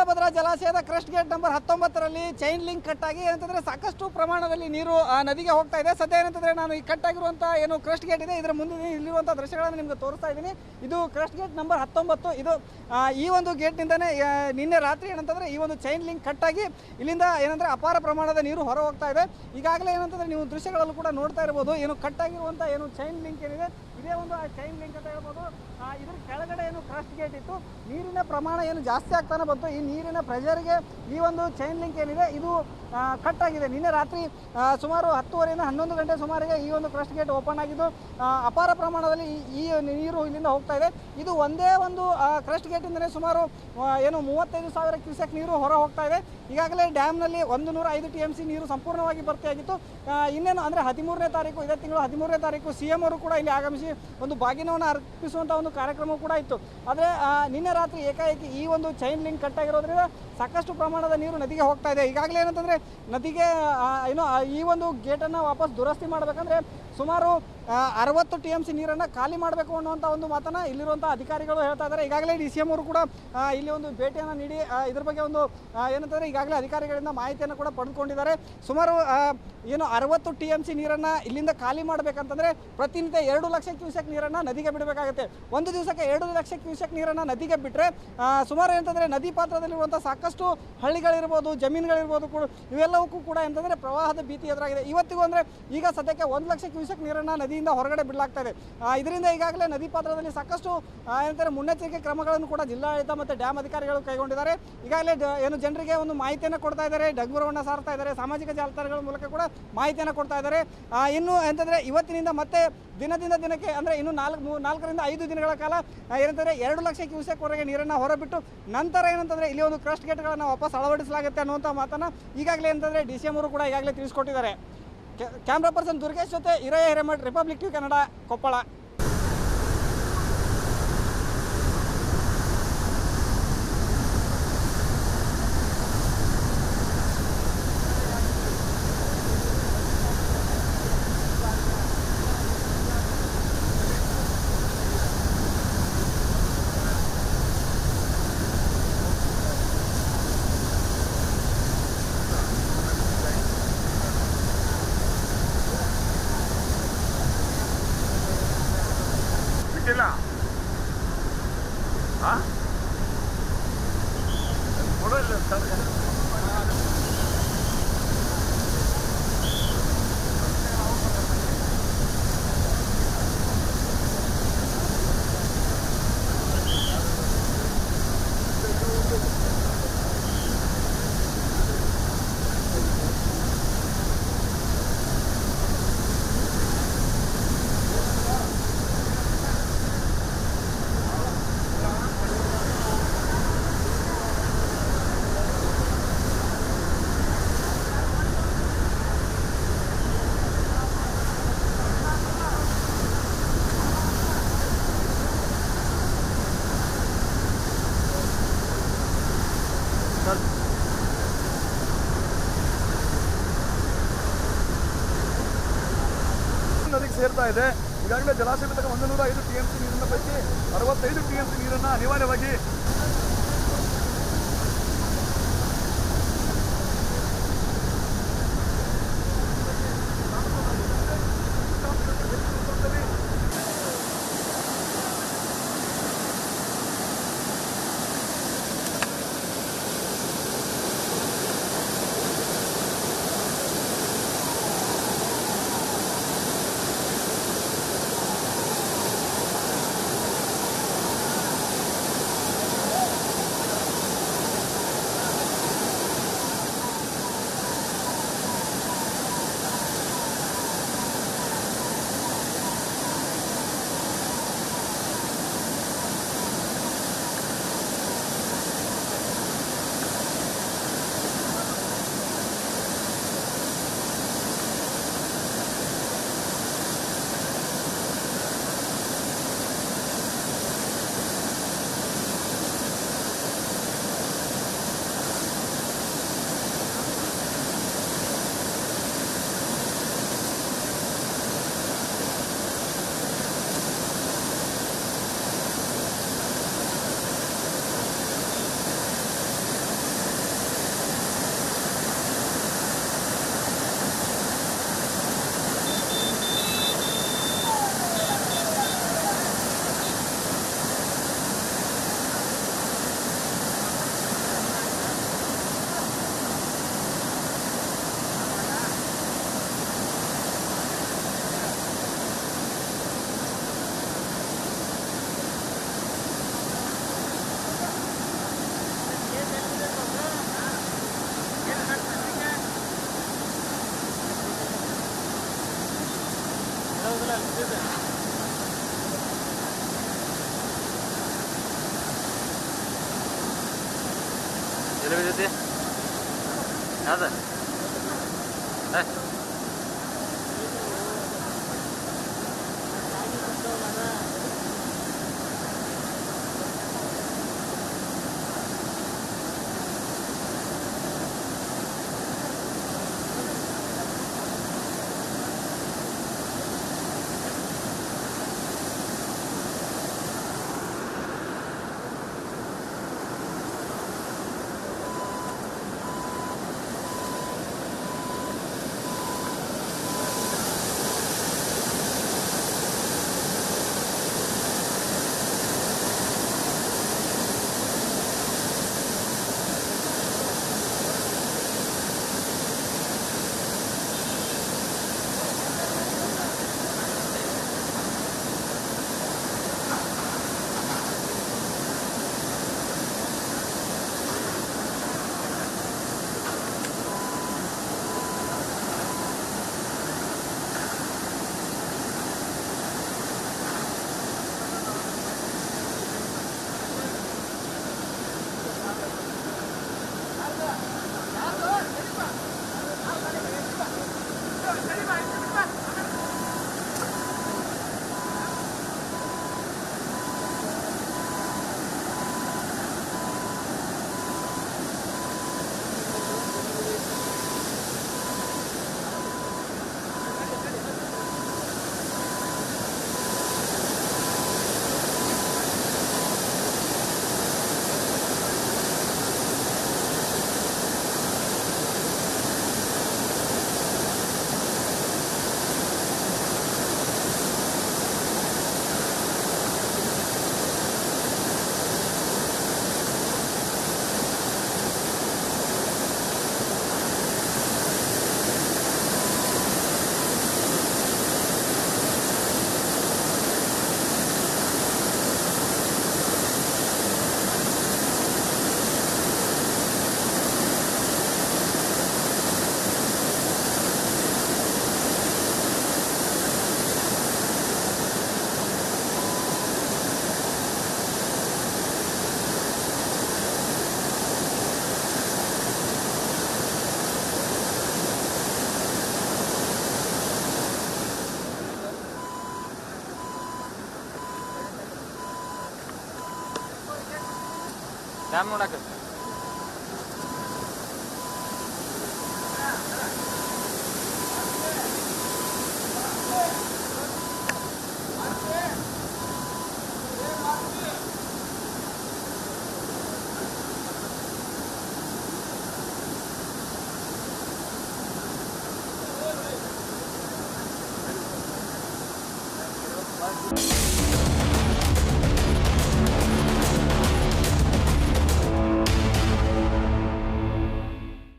ತುಂಗಭದ್ರಾ ಜಲಾಶಯದ crest gate number 19ರಲ್ಲಿ chain link cut ಆಗಿ ಏನಂತಂದರೆ ಸಾಕಷ್ಟು ಪ್ರಮಾಣದಲ್ಲಿ ನೀರು ನದಿಗೆ ಹೋಗ್ತಾ ಇದೆ. ಸದ್ಯ ಏನಂತಂದರೆ ನಾನು ಈ ಕಟ್ ಆಗಿರುವಂಥ ಏನು ಕ್ರಸ್ಟ್ ಗೇಟ್ ಇದೆ ಇದರ ಮುಂದೆ ಇಲ್ಲಿರುವಂಥ ದೃಶ್ಯಗಳನ್ನು ನಿಮಗೆ ತೋರಿಸ್ತಾ ಇದ್ದೀನಿ. ಇದು ಕ್ರಸ್ಟ್ ಗೇಟ್ ನಂಬರ್ 19. ಇದು ಈ ಒಂದು ಗೇಟ್ನಿಂದನೇ ನಿನ್ನೆ ರಾತ್ರಿ ಏನಂತಂದರೆ ಈ ಒಂದು ಚೈನ್ ಲಿಂಕ್ ಕಟ್ ಆಗಿ ಇಲ್ಲಿಂದ ಏನಂದರೆ ಅಪಾರ ಪ್ರಮಾಣದ ನೀರು ಹೊರ ಹೋಗ್ತಾ ಇದೆ. ಈಗಾಗಲೇ ಏನಂತಂದರೆ ನೀವು ದೃಶ್ಯಗಳಲ್ಲೂ ಕೂಡ ನೋಡ್ತಾ ಇರ್ಬೋದು, ಏನು ಕಟ್ ಆಗಿರುವಂಥ ಏನು ಚೈನ್ ಲಿಂಕ್ ಏನಿದೆ ಇದೇ ಒಂದು ಆ ಚೈನ್ ಲಿಂಕ್ ಅಂತ ಹೇಳ್ಬೋದು. ಇದ್ರ ಕೆಳಗಡೆ ಏನು ಕ್ರಸ್ಟ್ ಗೇಟ್ ಇತ್ತು, ನೀರಿನ ಪ್ರಮಾಣ ಏನು ಜಾಸ್ತಿ ಆಗ್ತಾನೆ ಬಂತು. ಈ ನೀರಿನ ಪ್ರೆಷರ್ಗೆ ಈ ಒಂದು ಚೈನ್ ಲಿಂಕ್ ಏನಿದೆ ಇದು ಕಟ್ ಆಗಿದೆ. ನಿನ್ನೆ ರಾತ್ರಿ ಸುಮಾರು 10:30ರಿಂದ 11 ಗಂಟೆ ಸುಮಾರಿಗೆ ಈ ಒಂದು ಕ್ರಸ್ಟ್ ಗೇಟ್ ಓಪನ್ ಆಗಿದ್ದು ಅಪಾರ ಪ್ರಮಾಣದಲ್ಲಿ ಈ ನೀರು ಇಲ್ಲಿಂದ ಹೋಗ್ತಾ ಇದೆ. ಇದು ಒಂದೇ ಒಂದು ಕ್ರಸ್ಟ್ ಗೇಟಿಂದಲೇ ಸುಮಾರು ಏನು 35,000 ಕ್ಯೂಸೆಕ್ ನೀರು ಹೊರ ಹೋಗ್ತಾ ಇದೆ. ಈಗಾಗಲೇ ಡ್ಯಾಮ್ನಲ್ಲಿ 105 TMC ನೀರು ಸಂಪೂರ್ಣವಾಗಿ ಭರ್ತಿಯಾಗಿತ್ತು. ಇನ್ನೇನು ಅಂದರೆ 13ನೇ ತಾರೀಕು, ಇದೇ ತಿಂಗಳು 13ನೇ ತಾರೀಕು CM ಅವರು ಕೂಡ ಇಲ್ಲಿ ಆಗಮಿಸಿ ಒಂದು ಬಾಗಿನವನ್ನು ಅರ್ಪಿಸುವಂಥ ಒಂದು ಕಾರ್ಯಕ್ರಮ ಕೂಡ ಇತ್ತು. ಆದರೆ ನಿನ್ನೆ ರಾತ್ರಿ ಏಕಾಏಕಿ ಈ ಒಂದು ಚೈನ್ ಲಿಂಕ್ ಕಟ್ ಆಗಿರೋದ್ರಿಂದ ಸಾಕಷ್ಟು ಪ್ರಮಾಣದ ನೀರು ನದಿಗೆ ಹೋಗ್ತಾ ಇದೆ. ಈಗಾಗಲೇ ಏನಂತಂದರೆ ನದಿಗೆ ಏನು ಈ ಒಂದು ಗೇಟನ್ನು ವಾಪಸ್ ದುರಸ್ತಿ ಮಾಡಬೇಕಂದ್ರೆ ಸುಮಾರು 60 TMC ನೀರನ್ನು ಖಾಲಿ ಮಾಡಬೇಕು ಅನ್ನುವಂಥ ಒಂದು ಮಾತನ್ನು ಇಲ್ಲಿರುವಂಥ ಅಧಿಕಾರಿಗಳು ಹೇಳ್ತಾ ಇದ್ದಾರೆ. ಈಗಾಗಲೇ DCM ಅವರು ಕೂಡ ಇಲ್ಲಿ ಒಂದು ಭೇಟಿಯನ್ನು ನೀಡಿ ಇದ್ರ ಬಗ್ಗೆ ಒಂದು ಏನಂತಂದರೆ ಈಗಾಗಲೇ ಅಧಿಕಾರಿಗಳಿಂದ ಮಾಹಿತಿಯನ್ನು ಕೂಡ ಪಡೆದುಕೊಂಡಿದ್ದಾರೆ. ಸುಮಾರು ಏನು 60 TMC ನೀರನ್ನು ಇಲ್ಲಿಂದ ಖಾಲಿ ಮಾಡಬೇಕಂತಂದರೆ ಪ್ರತಿನಿತ್ಯ 2 ಲಕ್ಷ ಕ್ಯೂಸೆಕ್ ನೀರನ್ನು ನದಿಗೆ ಬಿಡಬೇಕಾಗುತ್ತೆ. ಒಂದು ದಿವಸಕ್ಕೆ 2 ಲಕ್ಷ ಕ್ಯೂಸೆಕ್ ನೀರನ್ನು ನದಿಗೆ ಬಿಟ್ಟರೆ ಸುಮಾರು ಏನಂತಂದರೆ ನದಿ ಪಾತ್ರದಲ್ಲಿರುವಂಥ ಸಾಕಷ್ಟು ಹಳ್ಳಿಗಳಿರ್ಬೋದು, ಜಮೀನುಗಳಿರ್ಬೋದು ಕೂಡ ಇವೆಲ್ಲವಕ್ಕೂ ಕೂಡ ಏನಂತಂದರೆ ಪ್ರವಾಹದ ಭೀತಿ ಎದುರಾಗಿದೆ. ಇವತ್ತಿಗೂ ಅಂದರೆ ಈಗ ಸದ್ಯಕ್ಕೆ 1 ಲಕ್ಷ ಕ್ಯೂಸೆಕ್ ನೀರನ್ನು ನದಿಯಿಂದ ಹೊರಗಡೆ ಬಿಡಲಾಗ್ತಾ ಇದೆ. ಇದರಿಂದ ಈಗಾಗಲೇ ನದಿ ಪಾತ್ರದಲ್ಲಿ ಸಾಕಷ್ಟು ಏನಂತಾರೆ ಮುನ್ನೆಚ್ಚರಿಕೆ ಕ್ರಮಗಳನ್ನು ಕೂಡ ಜಿಲ್ಲಾಡಳಿತ ಮತ್ತು ಡ್ಯಾಮ್ ಅಧಿಕಾರಿಗಳು ಕೈಗೊಂಡಿದ್ದಾರೆ. ಈಗಾಗಲೇ ಏನು ಜನರಿಗೆ ಒಂದು ಮಾಹಿತಿಯನ್ನು ಕೊಡ್ತಾ ಇದ್ದಾರೆ, ಡಂಗುರವನ್ನು ಸಾರ್ತಾ ಇದ್ದಾರೆ, ಸಾಮಾಜಿಕ ಜಾಲತಾಣಗಳ ಮೂಲಕ ಕೂಡ ಮಾಹಿತಿಯನ್ನು ಕೊಡ್ತಾ ಇದ್ದಾರೆ. ಇನ್ನು ಅಂತಂದರೆ ಇವತ್ತಿನಿಂದ ಮತ್ತೆ ದಿನದಿಂದ ದಿನಕ್ಕೆ ಅಂದರೆ ಇನ್ನು 4ರಿಂದ 5 ದಿನಗಳ ಕಾಲ ಏನಂತಂದರೆ 2 ಲಕ್ಷ ಕ್ಯೂಸೆಕ್ವರೆಗೆ ನೀರನ್ನು ಹೊರಬಿಟ್ಟು ನಂತರ ಏನಂತಂದರೆ ಇಲ್ಲಿ ಒಂದು ಕ್ರಸ್ಟ್ ಗೇಟ್ಗಳನ್ನು ವಾಪಸ್ ಅಳವಡಿಸಲಾಗುತ್ತೆ ಅನ್ನುವಂಥ ಮಾತನ್ನು ಈಗಾಗಲೇ ಏನಂತಂದರೆ DCM ಅವರು ಕೂಡ ಈಗಾಗಲೇ ತಿಳಿಸ್ಕೊಟ್ಟಿದ್ದಾರೆ. ಕ್ಯಾಮ್ರಾ ಪರ್ಸನ್ ದುರ್ಗೇಶ್ ಜೊತೆ ಹಿರಯ್ಯ ಹಿರೇಮಠ್, ರಿಪಬ್ಲಿಕ್ ಟಿವಿ ಕನ್ನಡ, ಕೊಪ್ಪಳ. ಇಲ್ಲ ಕೊಡೋಲ್ಲ ಸರ್. ನದಿಗೆ ಸೇರ್ತಾ ಇದೆ. ಈಗಾಗಲೇ ಜಲಾಶಯದ 105 TMC ನೀರಿನ ಪೈಕಿ 65 TMC ನೀರನ್ನು ಅನಿವಾರ್ಯವಾಗಿ ಎಲ್ಲಿ ಬಿದ್ದೈತಿ ಯಾವ್ದು ಡ್ಯಾಮ್ ನೋಡಕ್ಕೆ